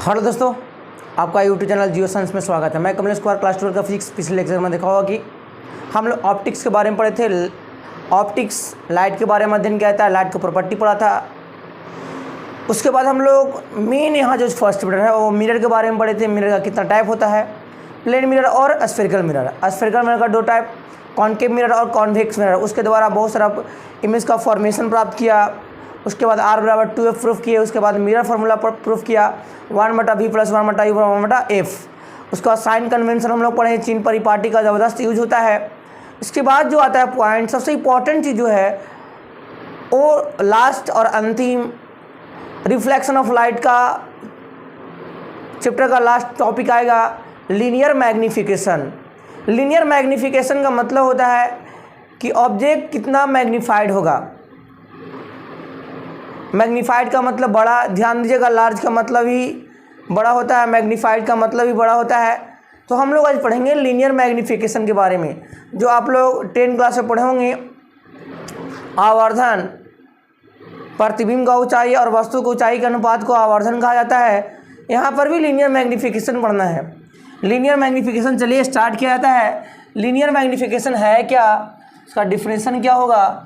Hello दोस्तों, आपका YouTube channel geo science में स्वागत है। मैं कमलेश कुमार, क्लास 12 का फिजिक्स पिछले लेक्चर में देखा होगा कि हम लोग ऑप्टिक्स के बारे में पढ़े थे। ऑप्टिक्स लाइट के बारे में अध्ययन किया था, लाइट का प्रॉपर्टी पढ़ा था। उसके बाद हम लोग मेन यहाँ जो फर्स्ट चैप्टर है वो मिरर के बारे में पढ़े थे। मिरर का कितना टाइप होता है, प्लेन मिरर और स्फेरिकल मिरर। स्फेरिकल मिरर का दो टाइप, कॉन्केव मिरर और कॉन्वेक्स मिरर। उसके द्वारा बहुत सारा इमेज का फॉर्मेशन प्राप्त किया। उसके बाद R=2F प्रूफ किए। उसके बाद मिरर फार्मूला पर प्रूफ किया 1/v + 1/u 1/f। उसका साइन कन्वेंशन हम लोग पढ़े। चीन परिपाटी का ज़बरदस्त यूज होता है। इसके बाद जो आता है पॉइंट, सबसे इम्पॉर्टेंट चीज़ जो है वो लास्ट और अंतिम रिफ्लेक्शन ऑफ लाइट का चैप्टर का लास्ट टॉपिक आएगा, लीनियर मैग्नीफिकेशन। लीनियर मैग्नीफिकेशन का मतलब होता है कि ऑब्जेक्ट कितना मैग्नीफाइड होगा। मैग्नीफाइड का मतलब बड़ा, ध्यान दीजिएगा, लार्ज का मतलब ही बड़ा होता है, मैग्नीफाइड का मतलब ही बड़ा होता है। तो हम लोग आज पढ़ेंगे लीनियर मैग्नीफिकेशन के बारे में, जो आप लोग 10 क्लास में पढ़े होंगे। आवर्धन, प्रतिबिंब का ऊंचाई और वस्तु की ऊंचाई के अनुपात को आवर्धन कहा जाता है। यहाँ पर भी लीनियर मैग्नीफिकेशन पढ़ना है। लीनियर मैग्नीफिकेशन चलिए स्टार्ट किया जाता है। लीनियर मैग्नीफिकेशन है क्या, उसका डिफिनेशन क्या होगा।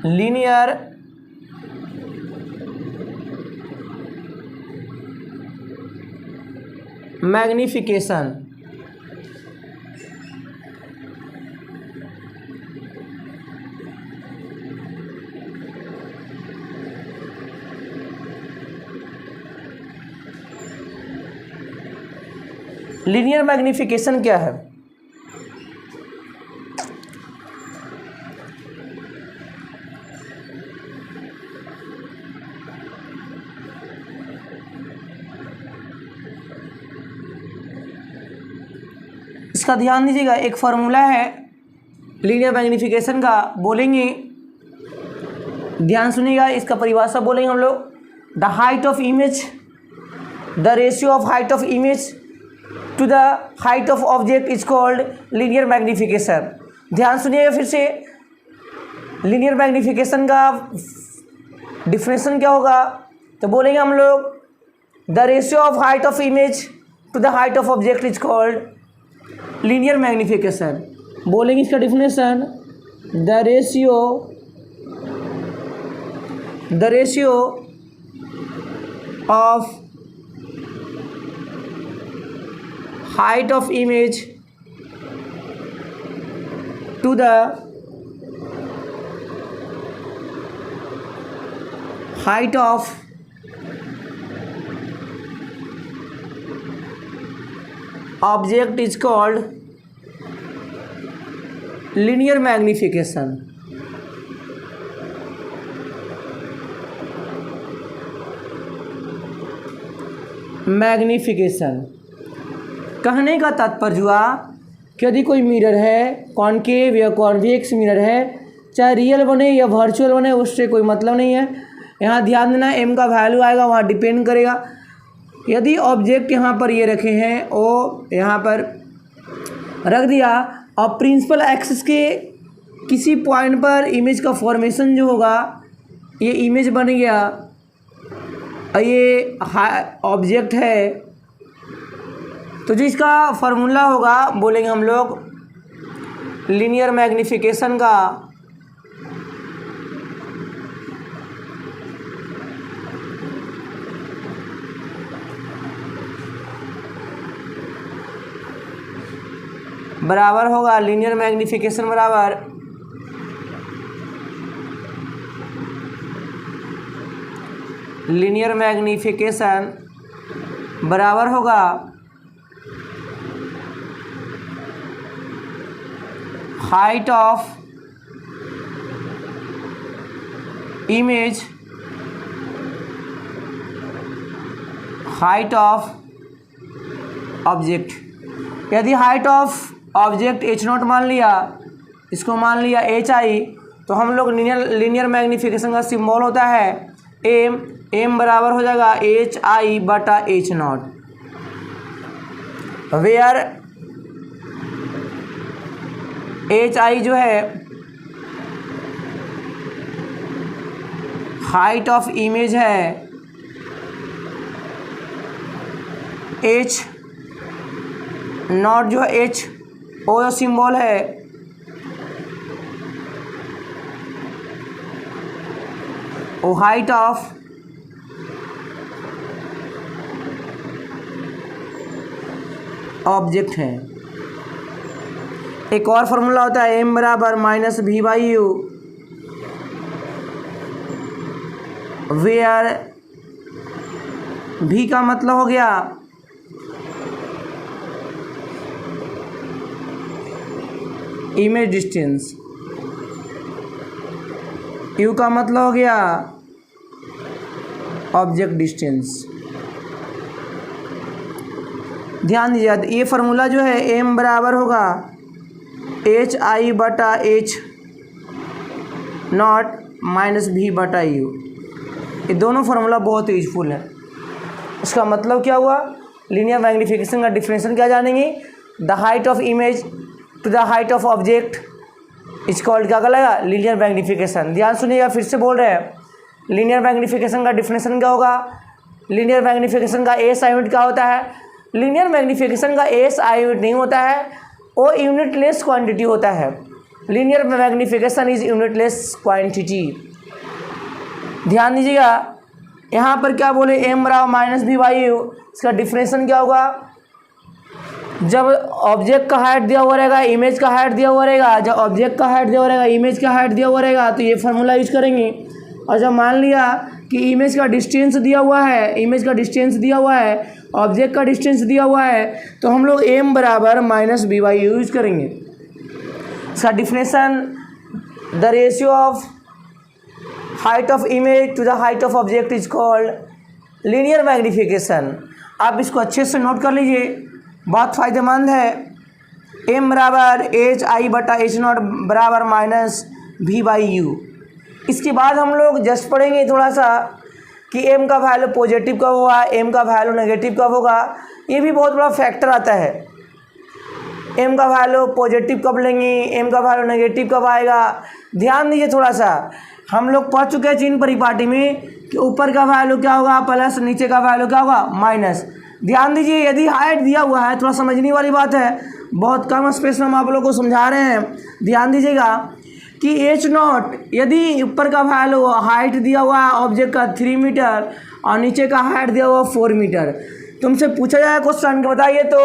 लीनियर मैग्नीफिकेशन लीनियर मैग्नीफिकेशन क्या है। इसका ध्यान दीजिएगा, एक फार्मूला है लीनियर मैग्नीफिकेशन का, बोलेंगे, ध्यान सुनिएगा। इसका परिभाषा बोलेंगे हम लोग, the height of image, the ratio of height of image to the height of object is called linear magnification. ध्यान सुनिएगा फिर से, लीनियर मैग्नीफिकेशन का डिफिनेशन क्या होगा, तो बोलेंगे हम लोग the ratio of height of image to the height of object is called linear magnification. बोलेंगे इसका definition, the ratio of height of image to the height of object is called linear magnification. Magnification कहने का तात्पर्य हुआ कि यदि कोई mirror है, कॉन्केव या कॉन्वेक्स मिरर है, चाहे रियल बने या वर्चुअल बने, उससे कोई मतलब नहीं है। यहाँ ध्यान देना, m का वैल्यू आएगा, वहाँ डिपेंड करेगा। यदि ऑब्जेक्ट यहाँ पर ये रखे हैं, वो यहाँ पर रख दिया और प्रिंसिपल एक्सिस के किसी पॉइंट पर इमेज का फॉर्मेशन जो होगा, ये इमेज बन गया और ये ऑब्जेक्ट है, तो जो इसका फार्मूला होगा बोलेंगे हम लोग लीनियर मैग्नीफिकेशन का बराबर होगा, लीनियर मैग्नीफिकेशन बराबर लीनियर मैग्नीफिकेशन बराबर होगा height of image, height of object. यदि हाइट ऑफ ऑब्जेक्ट h0 मान लिया, इसको मान लिया hi, तो हम लोग लीनियर मैग्नीफिकेशन का सिंबल होता है m बराबर हो जाएगा hi/h0, वेयर hi जो है हाइट ऑफ इमेज है h नॉट जो है h ओ जो सिंबल है वो हाइट ऑफ ऑब्जेक्ट है। एक और फार्मूला होता है m बराबर minus v by u, where v का मतलब हो गया इमेज डिस्टेंस, u का मतलब हो गया ऑब्जेक्ट डिस्टेंस। ध्यान दीजिए, ये फार्मूला जो है m बराबर होगा एच आई बटा एच नॉट माइनस वी बटा यू। ये दोनों फार्मूला बहुत यूजफुल है। इसका मतलब क्या हुआ, लीनियर मैग्नीफिकेशन का डिफरेंशियल क्या जानेंगे, the height of image to the height of object is called क्या कहलाएगा, लीनियर मैग्नीफिकेशन। ध्यान सुनिएगा, फिर से बोल रहे हैं, लीनियर मैग्नीफिकेशन का डिफरेंशियल क्या होगा, लीनियर मैग्नीफिकेशन का एस यूनिट क्या होता है, लीनियर मैग्नीफिकेशन का एस यूनिट नहीं होता है, वो यूनिटलेस क्वांटिटी होता है। Linear magnification is unitless quantity. ध्यान दीजिएगा, यहाँ पर क्या बोले m बराबर माइनस वी बाई यू, इसका डिफरेंशियल क्या होगा, जब ऑब्जेक्ट का हाइट दिया हुआ रहेगा, इमेज का हाइट दिया हुआ रहेगा, जब ऑब्जेक्ट का हाइट दिया हुआ रहेगा, इमेज का हाइट दिया हुआ रहेगा, तो ये फार्मूला यूज करेंगे। और जब मान लिया कि इमेज का डिस्टेंस दिया हुआ है, इमेज का डिस्टेंस दिया हुआ है, ऑब्जेक्ट का डिस्टेंस दिया हुआ है, तो हम लोग m बराबर minus v by u use करेंगे। इसका differential, the ratio of height of image to the height of object is called linear magnification. आप इसको अच्छे से नोट कर लीजिए, बहुत फ़ायदेमंद है। m बराबर एच आई बटा एच नॉट बराबर माइनस वी बाई यू। इसके बाद हम लोग जस्ट पढ़ेंगे थोड़ा सा कि m का वैल्यू पॉजिटिव कब होगा, m का वैल्यू नेगेटिव कब होगा। ये भी बहुत बड़ा फैक्टर आता है, m का वैल्यू पॉजिटिव कब लेंगे, m का वैल्यू नेगेटिव कब आएगा। ध्यान दीजिए थोड़ा सा, हम लोग पढ़ चुके हैं चिन्ह परिपाटी में कि ऊपर का वैल्यू क्या होगा प्लस, नीचे का वैल्यू क्या होगा माइनस। ध्यान दीजिए, यदि हाइट दिया हुआ है, थोड़ा समझने वाली बात है, बहुत कम स्पेस में हम आप लोग को समझा रहे हैं। ध्यान दीजिएगा कि एच नॉट, यदि ऊपर का वैल्यू हाइट दिया हुआ है ऑब्जेक्ट का 3 मीटर और नीचे का हाइट दिया हुआ 4 मीटर, तुमसे पूछा जाए क्वेश्चन के बताइए तो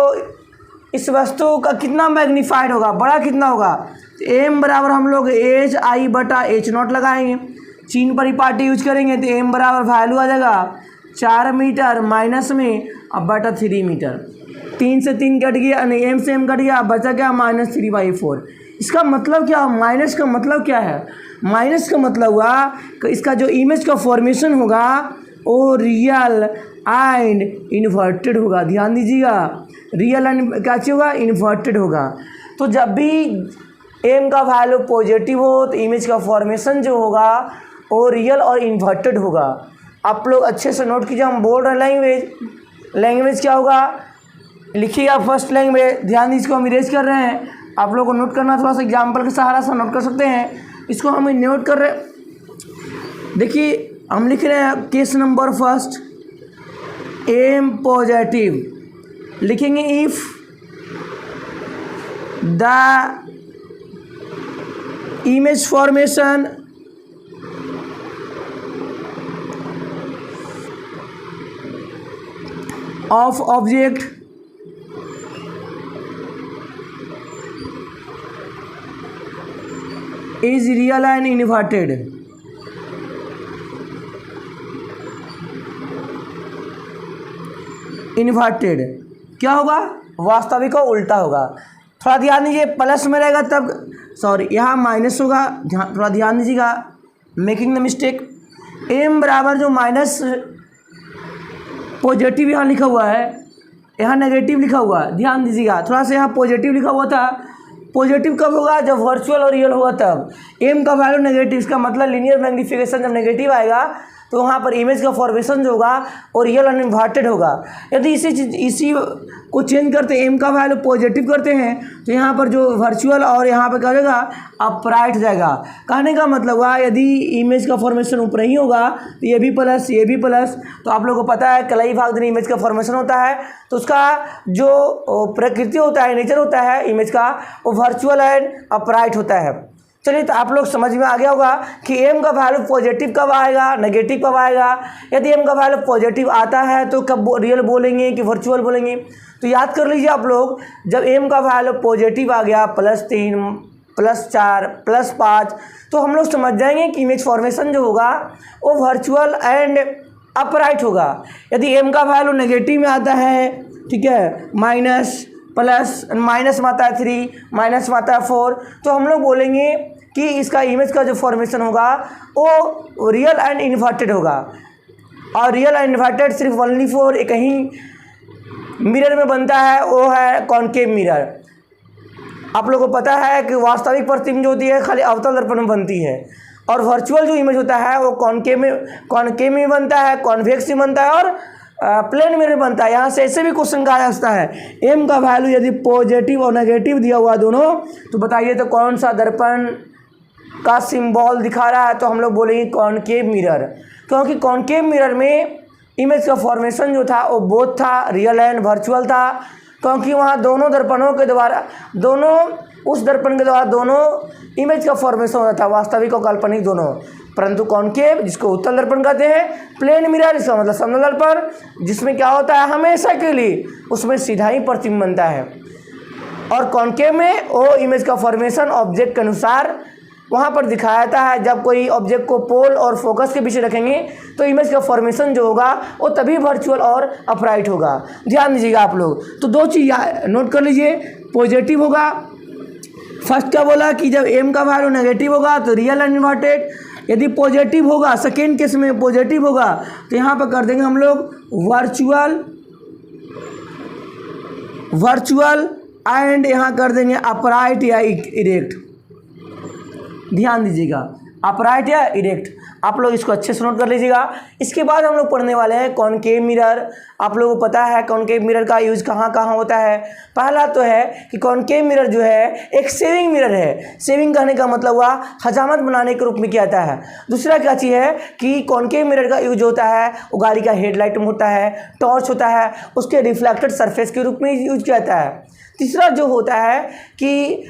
इस वस्तु का कितना मैग्नीफाइड होगा, बड़ा कितना होगा। तो m बराबर हम लोग एच आई बटा एच नॉट लगाएंगे, चिन्ह परिपाटी यूज करेंगे, तो m बराबर वैल्यू आ जाएगा 4 मीटर माइनस में अब बटा 3 मीटर, 3 से 3 कट गया, नहीं m से m कट गया, बचा क्या -3/4। इसका मतलब क्या, माइनस का मतलब क्या है, माइनस का मतलब हुआ कि इसका जो इमेज का फॉर्मेशन होगा वो रियल एंड इन्वर्टेड होगा। ध्यान दीजिएगा, रियल एंड क्या होगा, इन्वर्टेड होगा। तो जब भी m का वैल्यू पॉजिटिव हो तो इमेज का फॉर्मेशन जो होगा वो रियल और इन्वर्टेड होगा। आप लोग अच्छे से नोट कीजिए, हम बोल रहे हैं लैंग्वेज, लैंग्वेज क्या होगा लिखिएगा, फर्स्ट लैंग्वेज। ध्यान दीजिए, इसको हम इरेज कर रहे हैं, आप लोग को नोट करना थोड़ा सा एग्जाम्पल के सहारा से नोट कर सकते हैं। इसको हम नोट कर रहे, देखिए हम लिख रहे हैं case number first, m positive लिखेंगे if the image formation of object is real and inverted। Inverted क्या होगा, वास्तविक और उल्टा होगा। थोड़ा ध्यान दीजिए, प्लस में रहेगा तब, सॉरी यहाँ माइनस होगा, थोड़ा ध्यान दीजिएगा, मेकिंग द मिस्टेक। m बराबर जो माइनस पॉजिटिव यहाँ लिखा हुआ है, यहाँ नेगेटिव लिखा हुआ है, ध्यान दीजिएगा थोड़ा सा, यहाँ पॉजिटिव लिखा हुआ था, पॉजिटिव कब होगा जब वर्चुअल और रियल होगा तब। m का वैल्यू नेगेटिव, इसका मतलब लीनियर मैग्नीफिकेशन जब नेगेटिव आएगा तो वहाँ पर इमेज का फॉर्मेशन जो होगा वो रियल अनइन्वर्टेड होगा। यदि इसी को चेंज करते एम का वैल्यू पॉजिटिव करते हैं तो यहाँ पर जो वर्चुअल और यहाँ पर क्या हो जाएगा अपराइट जाएगा। कहने का मतलब हुआ यदि इमेज का फॉर्मेशन ऊपर ही होगा तो ये भी प्लस ये भी प्लस, तो आप लोगों को पता है कलाई भाग दिन इमेज का फॉर्मेशन होता है तो उसका जो प्रकृति होता है, नेचर होता है इमेज का, वो वर्चुअल एंड अपराइट होता है। चलिए, तो आप लोग समझ में आ गया होगा कि एम का वैल्यू पॉजिटिव कब आएगा, नेगेटिव कब आएगा। यदि एम का वैल्यू पॉजिटिव आता है तो कब रियल बोलेंगे कि वर्चुअल बोलेंगे। तो याद कर लीजिए आप लोग, जब एम का वैल्यू पॉजिटिव आ गया +3 +4 +5 तो हम लोग समझ जाएंगे कि इमेज फॉर्मेशन जो होगा वो वर्चुअल एंड अपराइट होगा। यदि एम का वैल्यू नेगेटिव में आता है, ठीक है, माइनस में आता है 3, माइनस में आता है 4, तो हम लोग बोलेंगे कि इसका इमेज का जो फॉर्मेशन होगा वो रियल एंड इन्वर्टेड होगा। और रियल एंड इन्वर्टेड सिर्फ ओनली फॉर एक ही मिरर में बनता है, वो है कॉनकेव मिरर। आप लोगों को पता है कि वास्तविक प्रतिबिंब जो होती है खाली अवतल दर्पण में बनती है, और वर्चुअल जो इमेज होता है वो कॉनकेव में बनता है, कॉन्वेक्स में बनता है और प्लेन मिरर बनता है। यहाँ से ऐसे भी क्वेश्चन कहा जा सकता है, एम का वैल्यू यदि पॉजिटिव और नेगेटिव दिया हुआ दोनों, तो बताइए तो कौन सा दर्पण का सिंबल दिखा रहा है, तो हम लोग बोलेंगे कॉनकेव मिरर, क्योंकि कॉनकेव मिरर में इमेज का फॉर्मेशन जो था वो बोथ था रियल एंड वर्चुअल था, क्योंकि वहाँ दोनों दर्पणों के द्वारा उस दर्पण के द्वारा दोनों इमेज का फॉर्मेशन होता था, वास्तविक और काल्पनिक दोनों। परंतु कॉनकेव, जिसको उत्तल दर्पण कहते हैं, प्लेन मिरर, इसका मतलब समतल दर्पण, जिसमें क्या होता है हमेशा के लिए उसमें सीधा ही प्रतिबिंब बनता है। और कॉनकेव में वो इमेज का फॉर्मेशन ऑब्जेक्ट के अनुसार वहाँ पर दिखाया जाता है। जब कोई ऑब्जेक्ट को पोल और फोकस के पीछे रखेंगे तो इमेज का फॉर्मेशन जो होगा वो तभी वर्चुअल और अपराइट होगा। ध्यान दीजिएगा आप लोग। तो दो चीज़ नोट कर लीजिए, पॉजिटिव होगा, फर्स्ट क्या बोला कि जब एम का वैल्यू नेगेटिव होगा तो रियल एंड इन्वर्टेड। यदि पॉजिटिव होगा, सेकेंड केस में पॉजिटिव होगा, तो यहाँ पर कर देंगे हम लोग वर्चुअल एंड यहाँ कर देंगे अपराइट या इरेक्ट। ध्यान दीजिएगा, अपराइट या इरेक्ट, आप लोग इसको अच्छे से नोट कर लीजिएगा। इसके बाद हम लोग पढ़ने वाले हैं कॉनकेव मिरर। आप लोगों को पता है कॉनकेव मिरर का यूज़ कहाँ कहाँ होता है। पहला तो है कि कॉनकेव मिरर जो है एक सेविंग मिरर है। सेविंग कहने का मतलब हुआ हजामत बनाने के रूप में किया जाता है। दूसरा क्या चीज़ है कि कॉनकेव मिरर का यूज होता है वो गाड़ी का हेडलाइट में होता है, टॉर्च होता है, उसके रिफ्लेक्टेड सरफेस के रूप में यूज किया जाता है। तीसरा जो होता है कि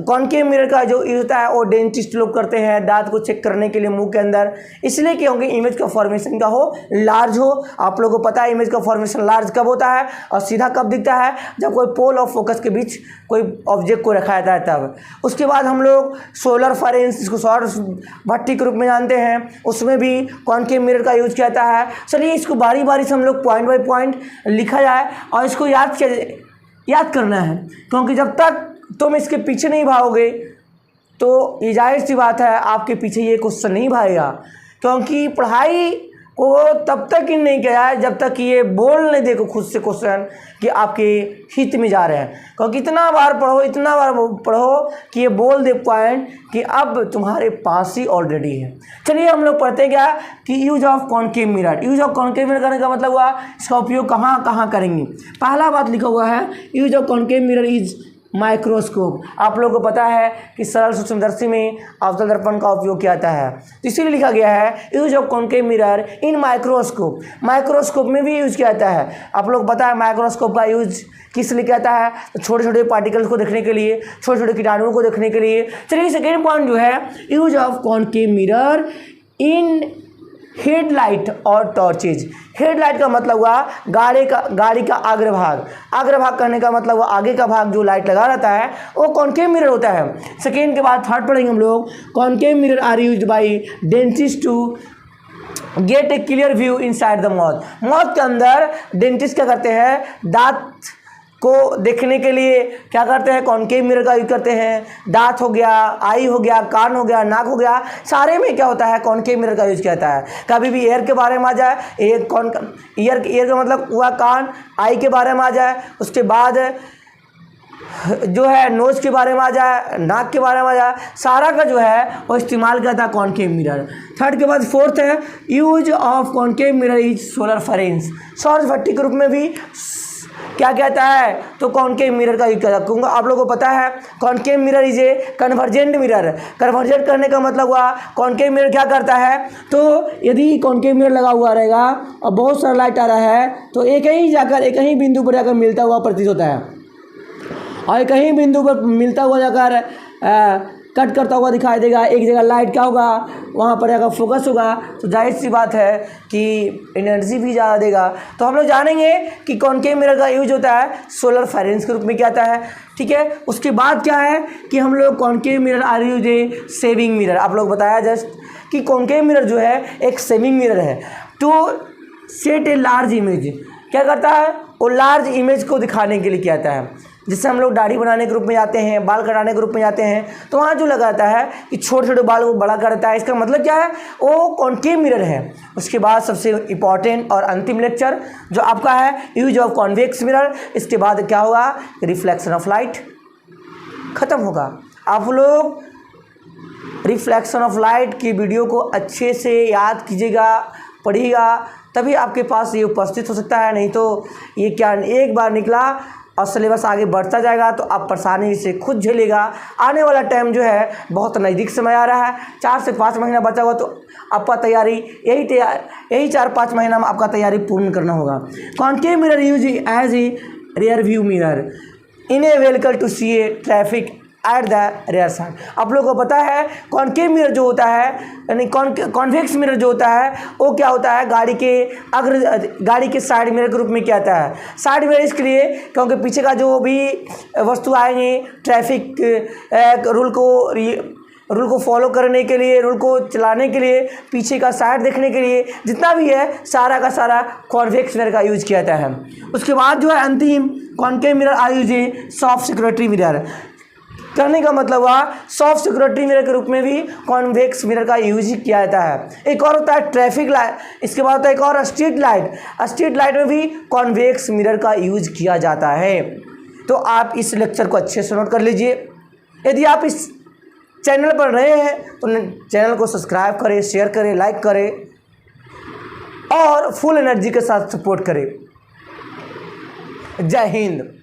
कॉनकेव मिरर का जो यूज होता है वो डेंटिस्ट लोग करते हैं दांत को चेक करने के लिए मुंह के अंदर, इसलिए क्योंकि इमेज का फॉर्मेशन का हो लार्ज हो। आप लोगों को पता है इमेज का फॉर्मेशन लार्ज कब होता है और सीधा कब दिखता है, जब कोई पोल और फोकस के बीच कोई ऑब्जेक्ट को रखा जाता है तब। उसके बाद हम लोग सोलर फरेंस, जिसको सौर भट्टी के रूप में जानते हैं, उसमें भी कॉनकेव मिरर का यूज किया जाता है। चलिए इसको बारी बारी से हम लोग पॉइंट बाई पॉइंट लिखा जाए और इसको याद करना है, क्योंकि जब तक तुम इसके पीछे नहीं भागोगे तो ये जाहिर सी बात है आपके पीछे ये क्वेश्चन नहीं भागेगा, क्योंकि पढ़ाई को तब तक ही नहीं किया है जब तक ये बोल नहीं देखो खुद से क्वेश्चन कि आपके हित में जा रहे हैं। क्योंकि इतना बार पढ़ो कि ये बोल दे पॉइंट कि अब तुम्हारे पास ही ऑलरेडी है। चलिए हम लोग पढ़ते हैं क्या कि use of concave mirror. Use of concave mirror करने का मतलब हुआ इसका उपयोग कहाँ कहाँ करेंगे। पहला बात लिखा हुआ है use of concave mirror is microscope. आप लोगों को पता है कि सरल सूक्ष्मदर्शी में अवतल दर्पण का उपयोग किया जाता है, तो इसीलिए लिखा गया है use of concave mirror in microscope. Microscope में भी यूज किया जाता है। आप लोग को पता है माइक्रोस्कोप का यूज किस लिए किया जाता है, तो छोटे छोटे पार्टिकल्स को देखने के लिए, छोटे छोटे कीटाणुओं को देखने के लिए। चलिए सेकेंड पॉइंट जो है use of concave mirror in headlight और टॉर्चेज। हेडलाइट का मतलब हुआ गाड़ी का अग्रभाग करने का मतलब हुआ आगे का भाग जो लाइट लगा रहता है वो कॉनकेव मिरर होता है। सेकेंड के बाद थर्ड पढ़ेंगे हम लोग concave mirror are used by dentist to get a clear view inside the mouth. Mouth के अंदर डेंटिस्ट क्या करते हैं, दांत को देखने के लिए क्या करते हैं, कॉनकेव मिरर का यूज करते हैं। दांत हो गया, आई हो गया, कान हो गया, नाक हो गया, सारे में क्या होता है कॉनकेव मिरर का यूज किया जाता है। कभी भी एयर के बारे में आ जाए, ईयर का मतलब हुआ कान, आई के बारे में आ जाए, उसके बाद जो है नोज़ के बारे में आ जाए, नाक के बारे में आ जाए, सारा का जो है वो इस्तेमाल करता है कॉनकेव मिरर। थर्ड के बाद फोर्थ है use of concave mirror is solar furnace. सौर भट्टी के रूप में भी क्या कहता है, तो कॉनकेव मिरर का यूज कर सकूँगा। आप लोगों को पता है concave mirror is a convergent mirror. Convergent करने का मतलब हुआ कॉनकेव मिरर क्या करता है, तो यदि कॉनकेव मिरर लगा हुआ रहेगा और बहुत सारा लाइट आ रहा है तो एक ही बिंदु पर जाकर मिलता हुआ प्रतीत होता है, और कहीं बिंदु पर मिलता हुआ जाकर कट करता हुआ दिखाई देगा। एक जगह लाइट क्या होगा, वहाँ पर जाकर फोकस होगा, तो जाहिर सी बात है कि एनर्जी भी ज़्यादा देगा। तो हम लोग जानेंगे कि कॉनकेव मिरर का यूज होता है सोलर फरेंस के रूप में क्या आता है, ठीक है। उसके बाद क्या है कि हम लोग concave mirror are use a saving mirror. आप लोग बताया जस्ट कि कॉनकेव मिरर जो है एक सेविंग मिरर है। तो सेट ए लार्ज इमेज, क्या करता है, वो लार्ज इमेज को दिखाने के लिए क्या आता है। जिससे हम लोग दाढ़ी बनाने के रूप में जाते हैं, बाल कटाने के रूप में जाते हैं, तो वहाँ जो लगाता है कि छोटे छोटे बाल को बड़ा करता है, इसका मतलब क्या है, वो कॉनकेव मिरर है। उसके बाद सबसे इम्पॉर्टेंट और अंतिम लेक्चर जो आपका है यूज ऑफ कॉन्वेक्स मिरर। इसके बाद क्या होगा, रिफ्लेक्शन ऑफ लाइट खत्म होगा। आप लोग रिफ्लेक्शन ऑफ लाइट की वीडियो को अच्छे से याद कीजिएगा, पढ़िएगा, तभी आपके पास ये उपस्थित हो सकता है। नहीं तो ये क्या एक बार निकला और सिलेबस आगे बढ़ता जाएगा तो आप परेशानी से खुद झेलेगा। आने वाला टाइम जो है बहुत नज़दीक समय आ रहा है, 4 से 5 महीना बचा हुआ, तो आपका तैयारी यही 4-5 महीना में आपका तैयारी पूर्ण करना होगा। Concave mirror use as a rear view mirror in a vehicle to see a traffic at the rear side. आप लोगों को पता है कॉनकेव मिरर जो होता है, यानी कॉन्वेक्स मिरर जो होता है, वो क्या होता है, गाड़ी के साइड मिरर के रूप में क्या आता है। साइड मिरर इसके लिए क्योंकि पीछे का जो भी वस्तु आएंगे ट्रैफिक रूल को फॉलो करने के लिए, रूल को चलाने के लिए, पीछे का साइड देखने के लिए, जितना भी है सारा का सारा कॉन्वेक्स मिरर का यूज किया जाता है। उसके बाद जो है अंतिम concave mirror are use a soft security mirror. करने का मतलब हुआ सॉफ्ट सिक्योरिटी मिरर के रूप में भी कॉन्वेक्स मिरर का यूज किया जाता है। एक और होता है ट्रैफिक लाइट, इसके बाद होता है एक और स्ट्रीट लाइट। स्ट्रीट लाइट में भी कॉन्वेक्स मिरर का यूज किया जाता है। तो आप इस लेक्चर को अच्छे से नोट कर लीजिए। यदि आप इस चैनल पर नए हैं तो चैनल को सब्सक्राइब करें, शेयर करें, लाइक करें और फुल एनर्जी के साथ सपोर्ट करें। जय हिंद।